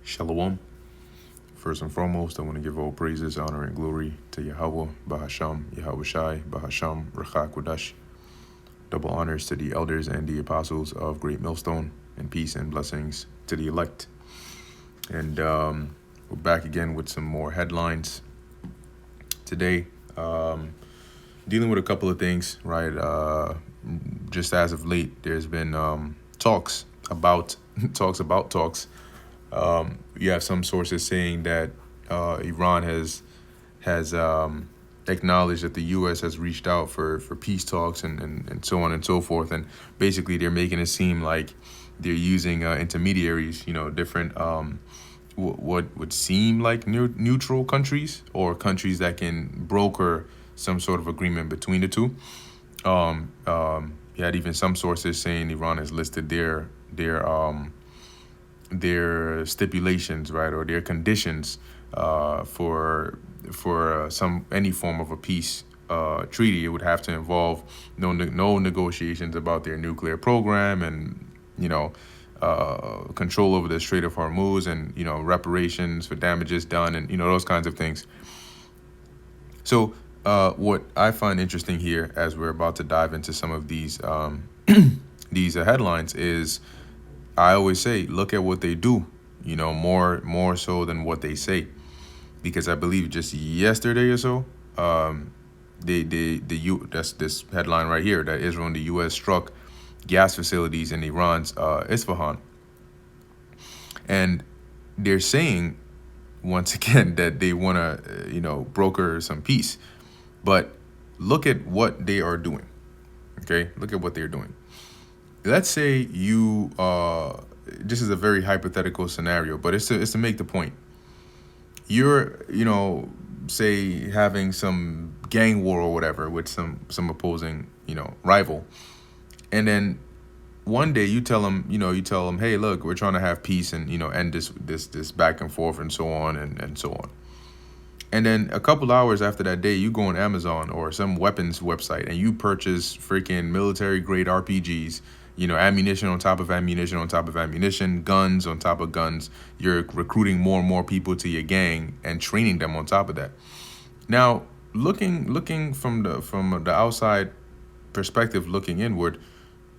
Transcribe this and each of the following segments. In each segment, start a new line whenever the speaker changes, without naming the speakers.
Shalom. First and foremost, I want to give all praises, honor, and glory to Yahweh, Bahasham, Yahweh Shai, Bahasham, Rechak Wadash. Double honors to the elders and the apostles of Great Millstone, and peace and blessings to the elect. And we're back again with some more headlines today. Dealing with a couple of things, right? Just as of late, there's been talks about talks. You have some sources saying that Iran has acknowledged that the U.S. has reached out for peace talks and so on and so forth. And basically, they're making it seem like they're using intermediaries, different what would seem like neutral countries or countries that can broker some sort of agreement between the two. You had even some sources saying Iran has listed their stipulations, right, or their conditions for any form of a peace treaty. It would have to involve no negotiations about their nuclear program and control over the Strait of Hormuz and reparations for damages done and those kinds of things. So what I find interesting here, as we're about to dive into some of these these headlines, is I always say, look at what they do, more so than what they say, because I believe just yesterday or so, that's this headline right here, that Israel and the U.S. struck gas facilities in Iran's Isfahan, and they're saying once again that they want to, broker some peace, but look at what they are doing. Okay, look at what they're doing. Let's say you, this is a very hypothetical scenario, but it's to make the point. You're, say having some gang war or whatever with some opposing, rival. And then one day you tell them, hey, look, we're trying to have peace and, end this back and forth and so on and so on. And then a couple hours after that day, you go on Amazon or some weapons website and you purchase freaking military grade RPGs, ammunition on top of ammunition on top of ammunition, guns on top of guns. You're recruiting more and more people to your gang and training them on top of that. Now, looking from the outside perspective, looking inward,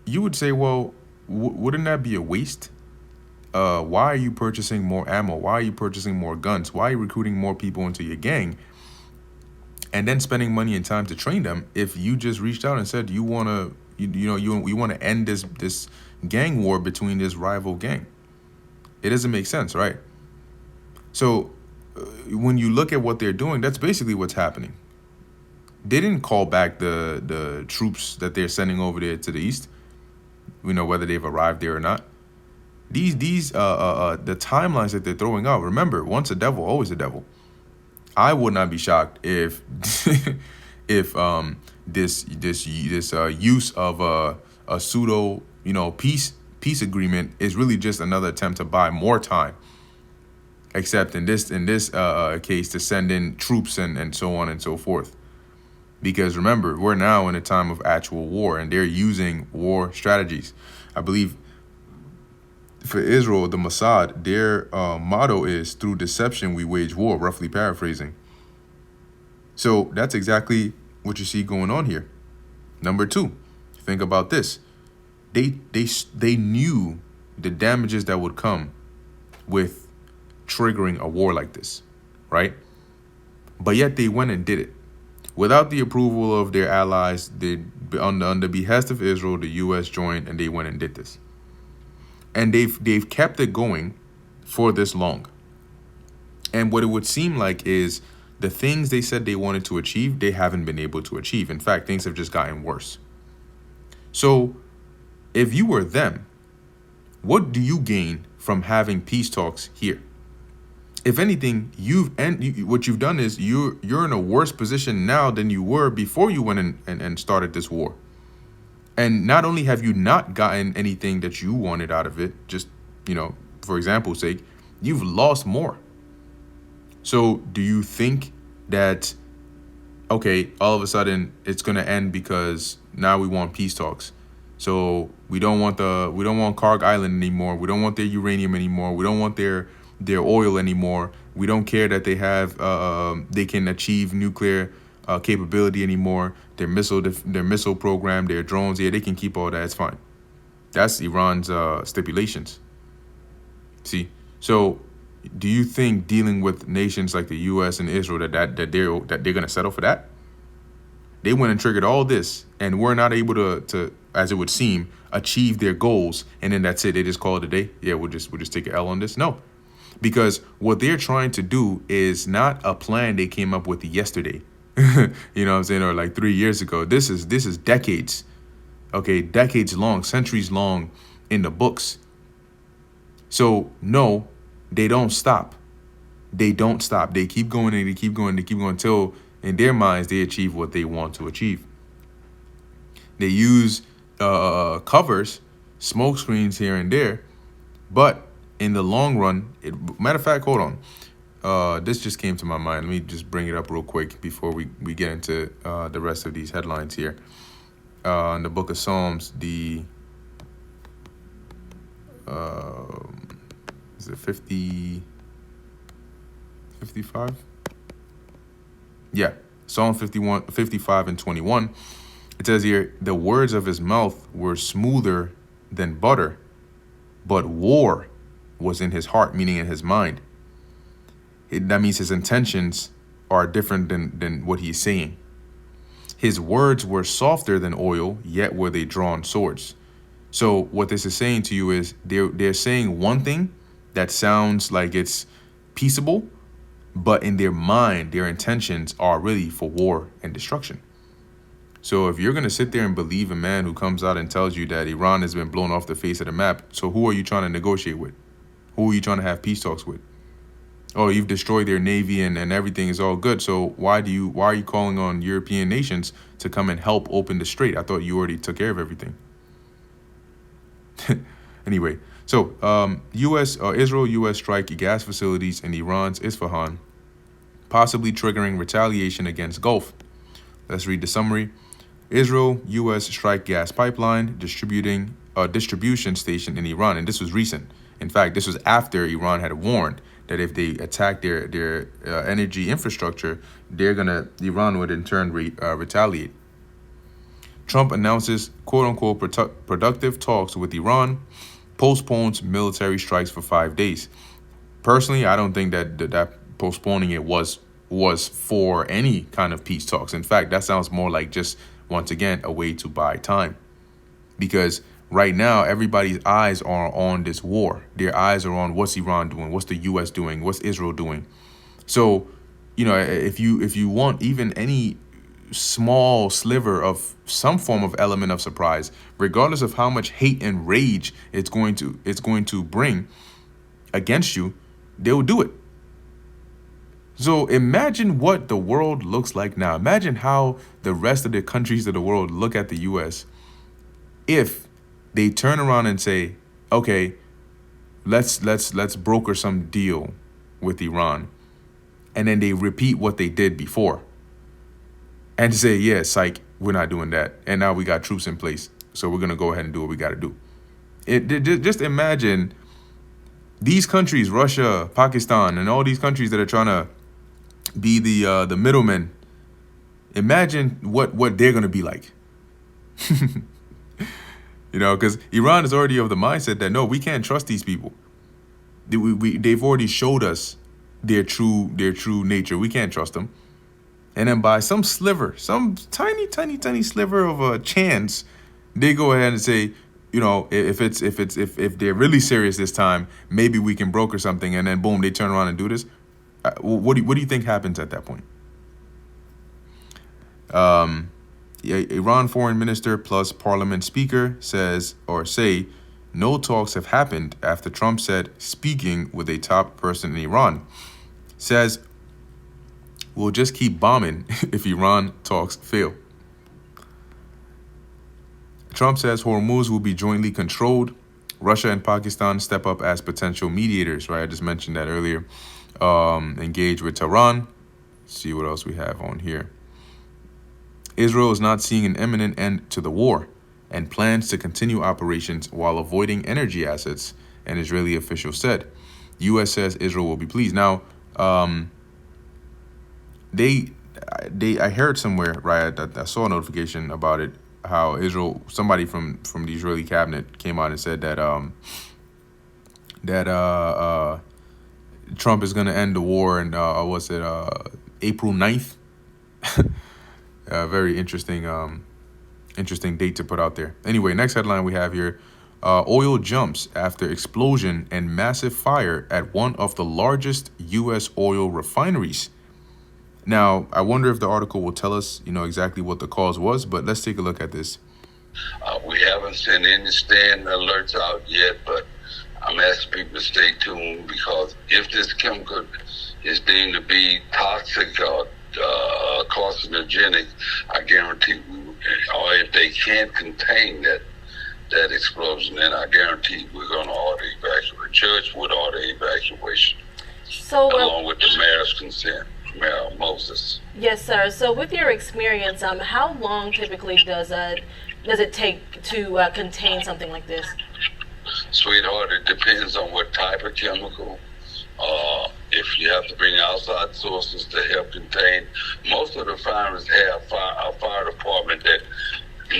you would say, well, wouldn't that be a waste? Why are you purchasing more ammo? Why are you purchasing more guns? Why are you recruiting more people into your gang and then spending money and time to train them if you just reached out and said you want to you want to end this gang war between this rival gang? It doesn't make sense, right? So when you look at what they're doing, that's basically what's happening. They didn't call back the troops that they're sending over there to the east, whether they've arrived there or not. These the timelines that they're throwing out. Remember, once a devil, always a devil. I would not be shocked if if this use of a pseudo peace agreement is really just another attempt to buy more time. Except in this case, to send in troops and so on and so forth. Because remember, we're now in a time of actual war, and they're using war strategies. I believe for Israel, the Mossad, their motto is "through deception we wage war," roughly paraphrasing. So that's exactly what you see going on here. Number two, think about this. They knew the damages that would come with triggering a war like this, right? But yet they went and did it. Without the approval of their allies, on the behest of Israel, the U.S. joined and they went and did this. And they've kept it going for this long. And what it would seem like is the things they said they wanted to achieve, they haven't been able to achieve. In fact, things have just gotten worse. So if you were them, what do you gain from having peace talks here? If anything, what you've done is you're in a worse position now than you were before you went and started this war. And not only have you not gotten anything that you wanted out of it, just, for example's sake, you've lost more. So do you think that, okay, all of a sudden it's going to end because now we want peace talks? So we don't want Karg Island anymore. We don't want their uranium anymore. We don't want their their oil anymore. We don't care that they can achieve nuclear capability anymore. Their missile program, their drones, yeah, they can keep all that. It's fine. That's Iran's stipulations. See, so do you think dealing with nations like the U.S. and Israel that they're gonna settle for that? They went and triggered all this, and we're not able to, as it would seem, achieve their goals, and then that's it. They just call it a day. Yeah, we'll just take an L on this. No, because what they're trying to do is not a plan they came up with yesterday. You know what I'm saying, or like 3 years ago. This is decades, okay, decades long, centuries long in the books. So no, they don't stop. They don't stop. They keep going and they keep going. They keep going until, in their minds, they achieve what they want to achieve. They use covers, smoke screens here and there, but in the long run, matter of fact, hold on. This just came to my mind. Let me just bring it up real quick before we get into the rest of these headlines here. In the book of Psalms, is it 55? Yeah, Psalm 55 and 21. It says here, the words of his mouth were smoother than butter, but war was in his heart, meaning in his mind. That means his intentions are different than what he's saying. His words were softer than oil, yet were they drawn swords. So what this is saying to you is they're saying one thing that sounds like it's peaceable, but in their mind, their intentions are really for war and destruction. So if you're going to sit there and believe a man who comes out and tells you that Iran has been blown off the face of the map, so who are you trying to negotiate with? Who are you trying to have peace talks with? Oh, you've destroyed their navy and everything is all good. So why are you calling on European nations to come and help open the strait? I thought you already took care of everything. Anyway, so Israel-U.S. strike gas facilities in Iran's Isfahan, possibly triggering retaliation against Gulf. Let's read the summary. Israel-U.S. strike gas pipeline distribution station in Iran, and this was recent. In fact, this was after Iran had warned that if they attack their energy infrastructure, Iran would in turn retaliate. Trump announces quote-unquote productive talks with Iran, postpones military strikes for 5 days. Personally, I don't think that postponing it was for any kind of peace talks. In fact, that sounds more like just, once again, a way to buy time. Because right now, everybody's eyes are on this war. Their eyes are on what's Iran doing, what's the U.S. doing, what's Israel doing. So, if you want even any small sliver of some form of element of surprise, regardless of how much hate and rage it's going to bring against you, they'll do it. So imagine what the world looks like now. Imagine how the rest of the countries of the world look at the U.S. if they turn around and say, okay, let's broker some deal with Iran, and then they repeat what they did before and say, yeah, psych, we're not doing that, and now we got troops in place, so we're gonna go ahead and do what we got to do. Just imagine these countries, Russia, Pakistan, and all these countries that are trying to be the middlemen. Imagine what they're gonna be like. Because Iran is already of the mindset that no, we can't trust these people. They've already showed us their true nature. We can't trust them. And then by some tiny sliver of a chance, they go ahead and say, if they're really serious this time, maybe we can broker something. And then boom, they turn around and do this. What do you think happens at that point? Iran foreign minister plus parliament speaker say no talks have happened after Trump said speaking with a top person in Iran. Says we'll just keep bombing if Iran talks fail. Trump says Hormuz will be jointly controlled. Russia and Pakistan step up as potential mediators, right? I just mentioned that earlier. Engage with Tehran. See what else we have on here. Israel is not seeing an imminent end to the war and plans to continue operations while avoiding energy assets, an Israeli official said. U.S. says Israel will be pleased. Now, they I heard somewhere, right, I saw a notification about it, how Israel, somebody from the Israeli cabinet came out and said that that Trump is going to end the war, and was it April 9th? Very interesting date to put out there. Anyway, next headline we have here: oil jumps after explosion and massive fire at one of the largest U.S. oil refineries. Now, I wonder if the article will tell us, exactly what the cause was, but let's take a look at this.
We haven't sent any stand alerts out yet, but I'm asking people to stay tuned, because if this chemical is deemed to be toxic or carcinogenic, I guarantee or if they can't contain that explosion, then I guarantee we're going to order evacuation. Church would order evacuation,
So,
along with the mayor's consent, Mayor Moses.
yes, sir. So, with your experience, how long typically does it take to contain something like this?
Sweetheart, it depends on what type of chemical. If you have to bring outside sources to help contain, most of the refineries have a fire department that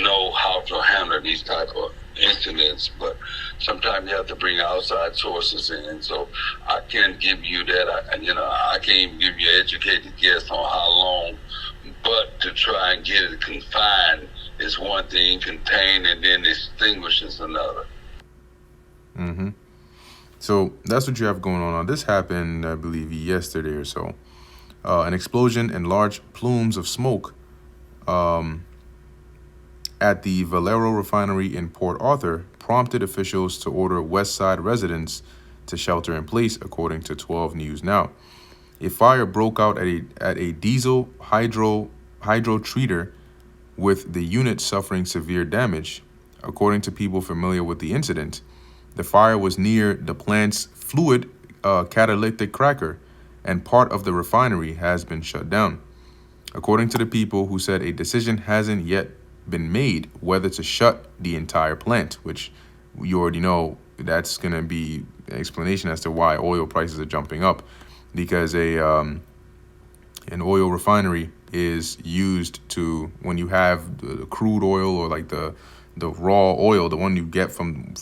know how to handle these type of incidents, but sometimes you have to bring outside sources in. So I can't give you that. I can't even give you an educated guess on how long. But to try and get it confined is one thing, contain and then extinguish is another.
Mm-hmm. So that's what you have going on. Now, this happened, I believe, yesterday or so. An explosion and large plumes of smoke at the Valero Refinery in Port Arthur prompted officials to order West Side residents to shelter in place, according to 12 News Now. A fire broke out at a diesel hydro treater, with the unit suffering severe damage. According to people familiar with the incident, the fire was near the plant's fluid catalytic cracker, and part of the refinery has been shut down. According to the people who said a decision hasn't yet been made whether to shut the entire plant, which you already know that's going to be an explanation as to why oil prices are jumping up, because an oil refinery is used to, when you have the crude oil, or like the raw oil, the one you get from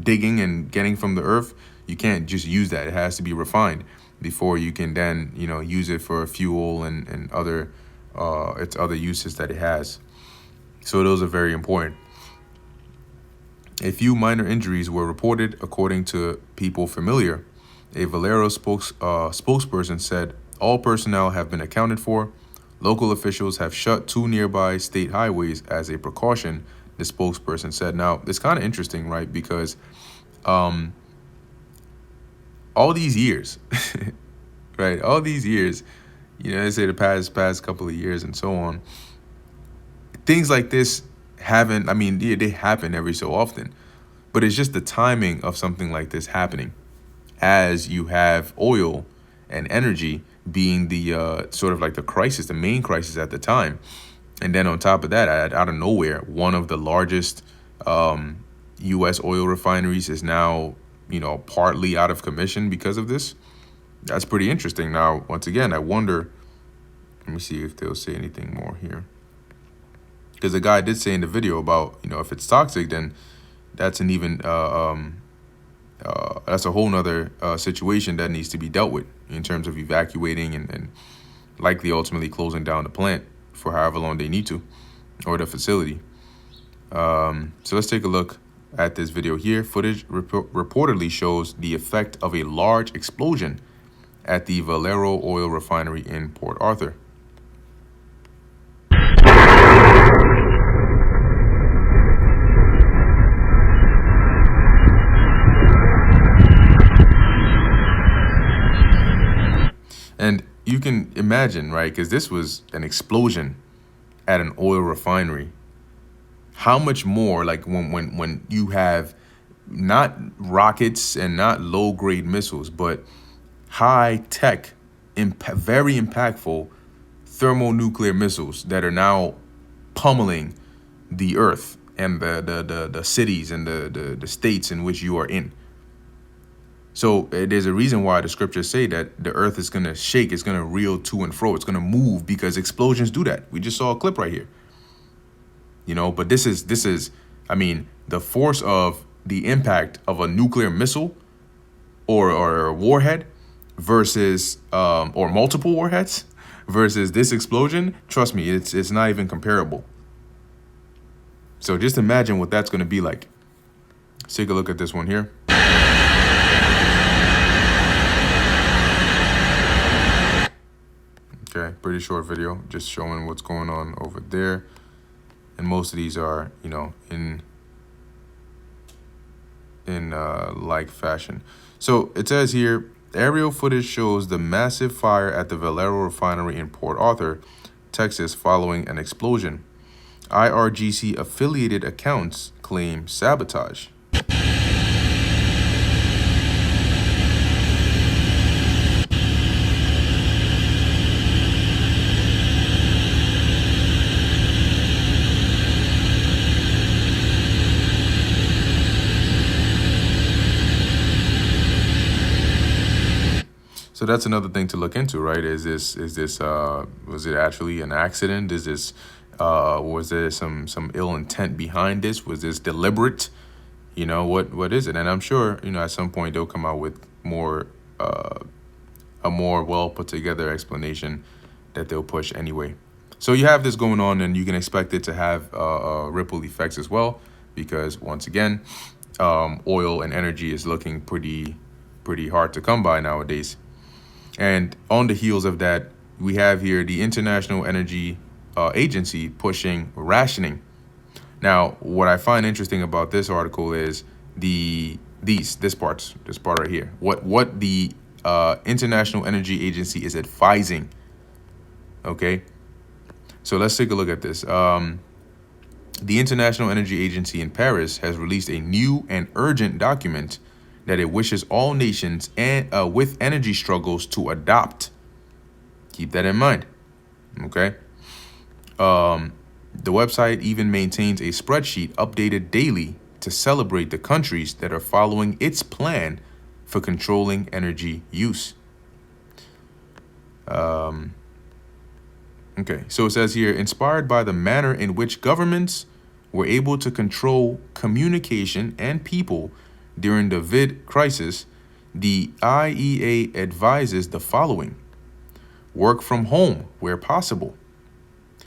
digging and getting from the earth, you can't just use that. It has to be refined before you can then use it for fuel and other its other uses that it has. So those are very important. A few minor injuries were reported, according to people familiar. A Valero spokesperson said all personnel have been accounted for. Local officials have shut 2 nearby state highways as a precaution, the spokesperson said. Now, it's kind of interesting, right? Because all these years, right? All these years, they say the past couple of years and so on, things like this haven't, they happen every so often, but it's just the timing of something like this happening, as you have oil and energy being the sort of like the main crisis at the time. And then on top of that, out of nowhere, one of the largest U.S. oil refineries is now, partly out of commission because of this. That's pretty interesting. Now, once again, I wonder, let me see if they'll say anything more here. Because the guy did say in the video about, if it's toxic, then that's an even, that's a whole nother situation that needs to be dealt with in terms of evacuating and likely ultimately closing down the plant for however long they need to, or the facility. So let's take a look at this video here. Footage reportedly shows the effect of a large explosion at the Valero oil refinery in Port Arthur. And you can imagine, right, because this was an explosion at an oil refinery. How much more, like when you have not rockets and not low-grade missiles, but high-tech, very impactful thermonuclear missiles that are now pummeling the earth and the cities and the states in which you are in. So there's a reason why the scriptures say that the earth is going to shake, it's going to reel to and fro, it's going to move, because explosions do that. We just saw a clip right here. But this is, I mean, the force of the impact of a nuclear missile or a warhead versus or multiple warheads versus this explosion. Trust me, it's not even comparable. So just imagine what that's going to be like. Let's take a look at this one here. Okay, pretty short video, just showing what's going on over there. And most of these are, in like fashion. So it says here, aerial footage shows the massive fire at the Valero Refinery in Port Arthur, Texas, following an explosion. IRGC affiliated accounts claim sabotage. So that's another thing to look into, right? Was it actually an accident? Was there some ill intent behind this? Was this deliberate? What is it? And I'm sure, at some point they'll come out with a more well put together explanation that they'll push anyway. So you have this going on, and you can expect it to have ripple effects as well, because once again, oil and energy is looking pretty hard to come by nowadays. And on the heels of that, we have here the International Energy Agency pushing rationing. Now, what I find interesting about this article is this part right here. What the International Energy Agency is advising. Okay, so let's take a look at this. The International Energy Agency in Paris has released a new and urgent document that it wishes all nations with energy struggles to adopt. Keep that in mind, okay? The website even maintains a spreadsheet updated daily to celebrate the countries that are following its plan for controlling energy use. Okay, so it says here, inspired by the manner in which governments were able to control communication and people during the vid crisis, the IEA advises the following: work from home where possible.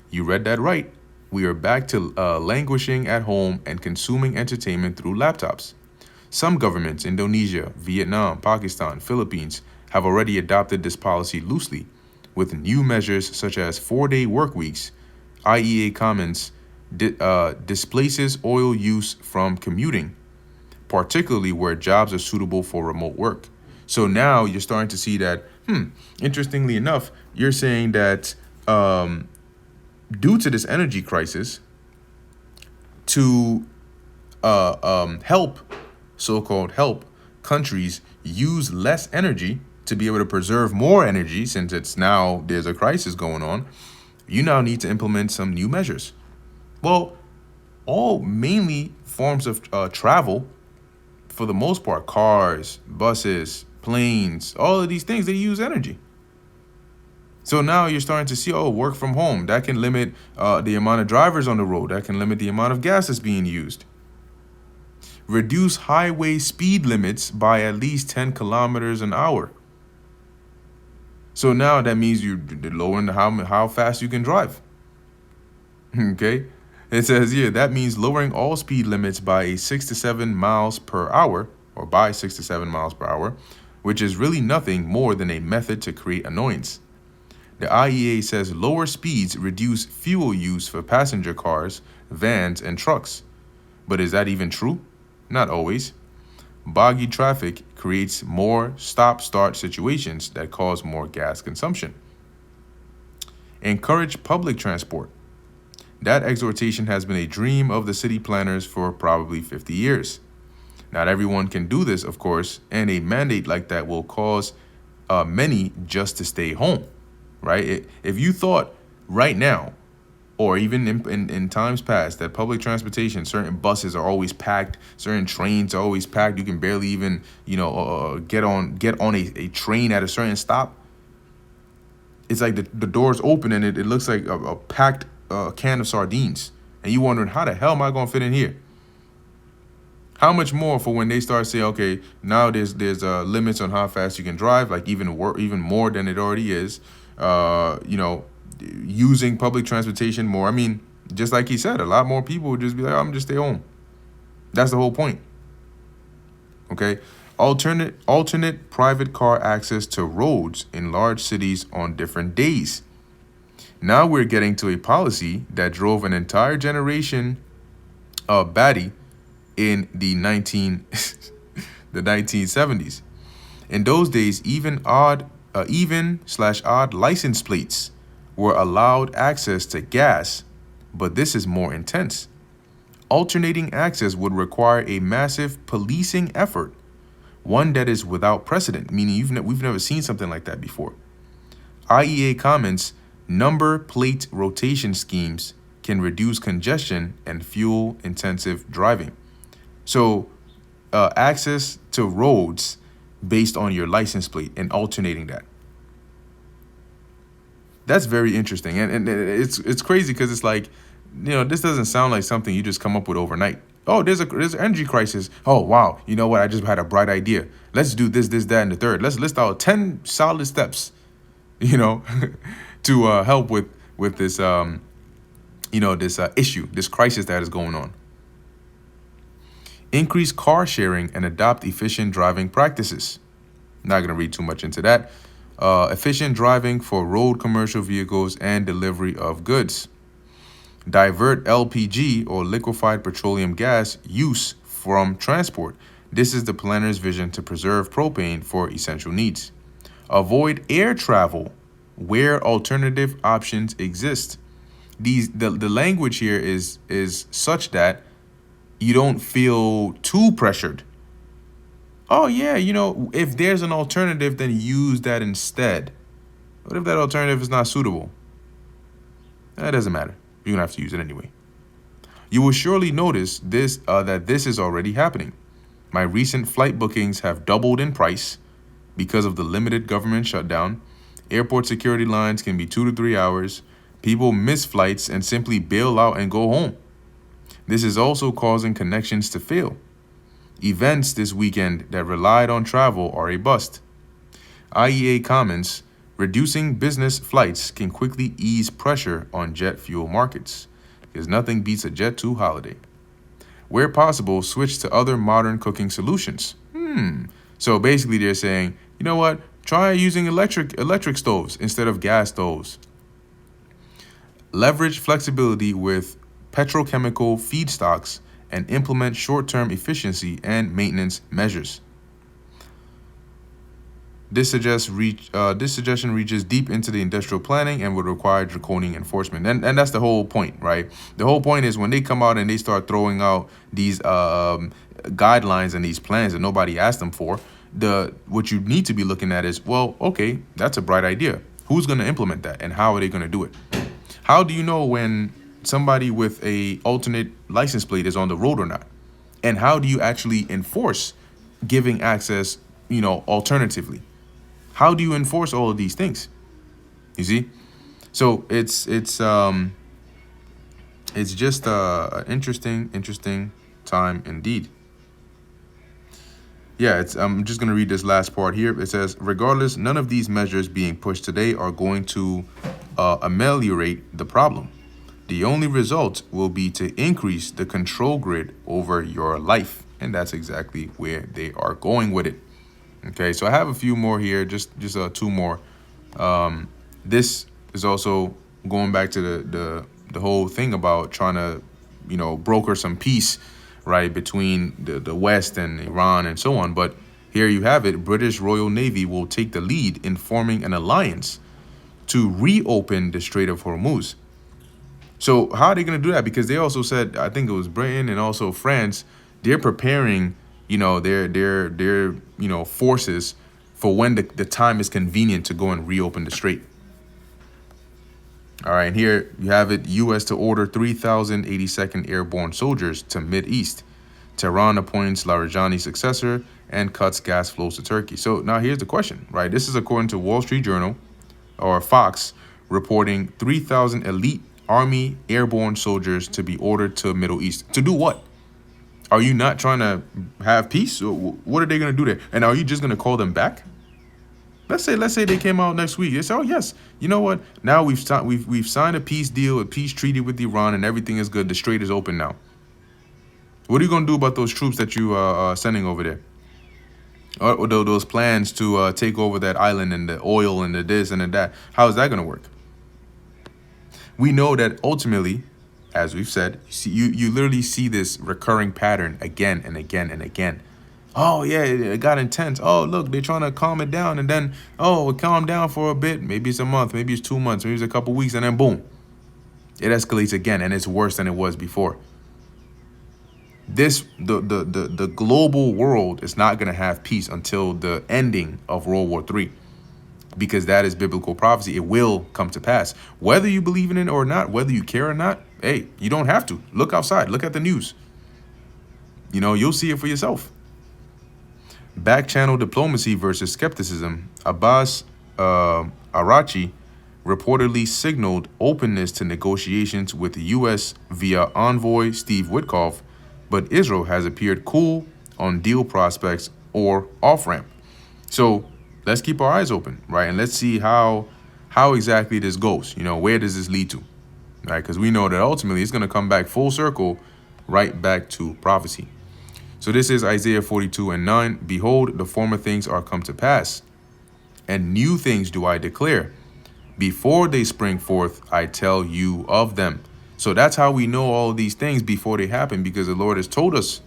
You read that right. We are back to languishing at home and consuming entertainment through laptops. Some governments, Indonesia, Vietnam, Pakistan, Philippines, have already adopted this policy loosely, with new measures such as 4-day work weeks. IEA comments displaces oil use from commuting, particularly where jobs are suitable for remote work. So now you're starting to see that, interestingly enough, you're saying that due to this energy crisis, to so-called help countries use less energy to be able to preserve more energy, since there's a crisis going on, you now need to implement some new measures. Well, all mainly forms of travel, for the most part, cars, buses, planes, all of these things, they use energy. So now you're starting to see, work from home. That can limit the amount of drivers on the road. That can limit the amount of gas that's being used. Reduce highway speed limits by at least 10 kilometers an hour. So now that means you're lowering how fast you can drive. Okay? It says here, that means lowering all speed limits by 6 to 7 miles per hour, or by 6 to 7 miles per hour, which is really nothing more than a method to create annoyance. The IEA says lower speeds reduce fuel use for passenger cars, vans, and trucks. But is that even true? Not always. Boggy traffic creates more stop-start situations that cause more gas consumption. Encourage public transport. That exhortation has been a dream of the city planners for probably 50 years. Not everyone can do this, of course, and a mandate like that will cause many just to stay home, right? If you thought right now or even in times past, that public transportation, certain buses are always packed, certain trains are always packed. You can barely even, get on a train at a certain stop. It's like the doors open and it looks like a packed can of sardines. And you wondering, how the hell am I going to fit in here? How much more for when they start saying, okay, now there's limits on how fast you can drive, like even more than it already is. Using public transportation more. I mean, just like he said, a lot more people would just be like, I'm just stay home. That's the whole point. Okay. Alternate private car access to roads in large cities on different days. Now we're getting to a policy that drove an entire generation of baddie in the 1970s. In those days, even/odd license plates were allowed access to gas, but this is more intense. Alternating access would require a massive policing effort, one that is without precedent, meaning we've never seen something like that before. IEA comments, number plate rotation schemes can reduce congestion and fuel-intensive driving. So, access to roads based on your license plate and alternating that. That's very interesting, and it's crazy because it's like, this doesn't sound like something you just come up with overnight. Oh, there's an energy crisis. Oh wow, you know what? I just had a bright idea. Let's do this, that, and the third. Let's list out 10 solid steps, to help with this this issue, this crisis that is going on. Increase car sharing and adopt efficient driving practices. Not going to read too much into that. Efficient driving for road commercial vehicles and delivery of goods. Divert LPG or liquefied petroleum gas use from transport. This is the planner's vision to preserve propane for essential needs. Avoid air travel where alternative options exist. The language here is such that you don't feel too pressured. Oh yeah, if there's an alternative, then use that instead. What if that alternative is not suitable? That doesn't matter. You're gonna have to use it anyway. You will surely notice that this is already happening. My recent flight bookings have doubled in price because of the limited government shutdown. Airport security lines can be 2 to 3 hours. People miss flights and simply bail out and go home. This is also causing connections to fail. Events this weekend that relied on travel are a bust. IEA comments, reducing business flights can quickly ease pressure on jet fuel markets, because nothing beats a Jet 2 holiday. Where possible, switch to other modern cooking solutions. So basically they're saying, you know what? Try using electric stoves instead of gas stoves. Leverage flexibility with petrochemical feedstocks and implement short-term efficiency and maintenance measures. This suggestion reaches deep into the industrial planning and would require draconian enforcement. And that's the whole point, right? The whole point is when they come out and they start throwing out these guidelines and these plans that nobody asked them for, what you need to be looking at is, well, okay, that's a bright idea. Who's going to implement that and how are they going to do it? How do you know when somebody with a alternate license plate is on the road or not? And how do you actually enforce giving access, alternatively? How do you enforce all of these things? You see? So it's just an interesting time indeed. Yeah, I'm just going to read this last part here. It says, regardless, none of these measures being pushed today are going to ameliorate the problem. The only result will be to increase the control grid over your life. And that's exactly where they are going with it. Okay, so I have a few more here, just 2 more. This is also going back to the whole thing about trying to, broker some peace, right, between the West and Iran and so on. But here you have it. British Royal Navy will take the lead in forming an alliance to reopen the Strait of Hormuz. So how are they going to do that? Because they also said, I think it was Britain and also France, they're preparing, their forces for when the time is convenient to go and reopen the strait. All right, and here you have it. U.S. to order 3,082nd Airborne Soldiers to Mid-East. Tehran appoints Larijani's successor and cuts gas flows to Turkey. So now here's the question, right? This is according to Wall Street Journal or Fox reporting 3,000 elite Army airborne soldiers to be ordered to Middle East. To do what? Are you not trying to have peace? Or what are they going to do there? And are you just going to call them back? Let's say they came out next week. They say, oh yes, you know what? Now we've signed a peace deal, a peace treaty with Iran, and everything is good. The strait is open now. What are you going to do about those troops that you are sending over there? Or those plans to take over that island and the oil and the this and the that? How is that going to work? We know that ultimately, as we've said, you literally see this recurring pattern again and again and again. Oh yeah, it got intense. Oh look, they're trying to calm it down, and then it calmed down for a bit. Maybe it's a month, maybe it's 2 months, maybe it's a couple weeks, and then boom, it escalates again, and it's worse than it was before. The global world is not going to have peace until the ending of World War III, because that is biblical prophecy. It will come to pass, whether you believe in it or not, whether you care or not. Hey, you don't have to. Look outside. Look at the news. You'll see it for yourself. Back channel diplomacy versus skepticism. Abbas Arachi reportedly signaled openness to negotiations with the U.S. via envoy Steve Witkoff, but Israel has appeared cool on deal prospects or off-ramp. So let's keep our eyes open, right? And let's see how exactly this goes. Where does this lead to, right? Because we know that ultimately it's going to come back full circle, right back to prophecy. So this is Isaiah 42:9. Behold, the former things are come to pass, and new things do I declare. Before they spring forth, I tell you of them. So that's how we know all of these things before they happen, because the Lord has told us,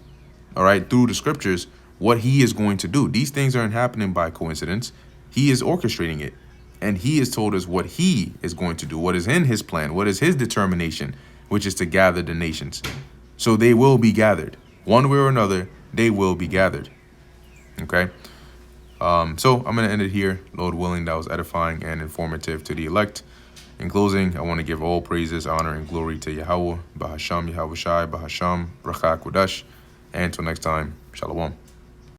all right, through the scriptures, what he is going to do. These things aren't happening by coincidence. He is orchestrating it. And he has told us what he is going to do, what is in his plan, what is his determination, which is to gather the nations. So they will be gathered. One way or another, they will be gathered. Okay? So I'm going to end it here. Lord willing, that was edifying and informative to the elect. In closing, I want to give all praises, honor, and glory to Yahweh, Bahasham, Yahweh Shai, Bahasham, Bracha Kodash. And until next time, Shalom.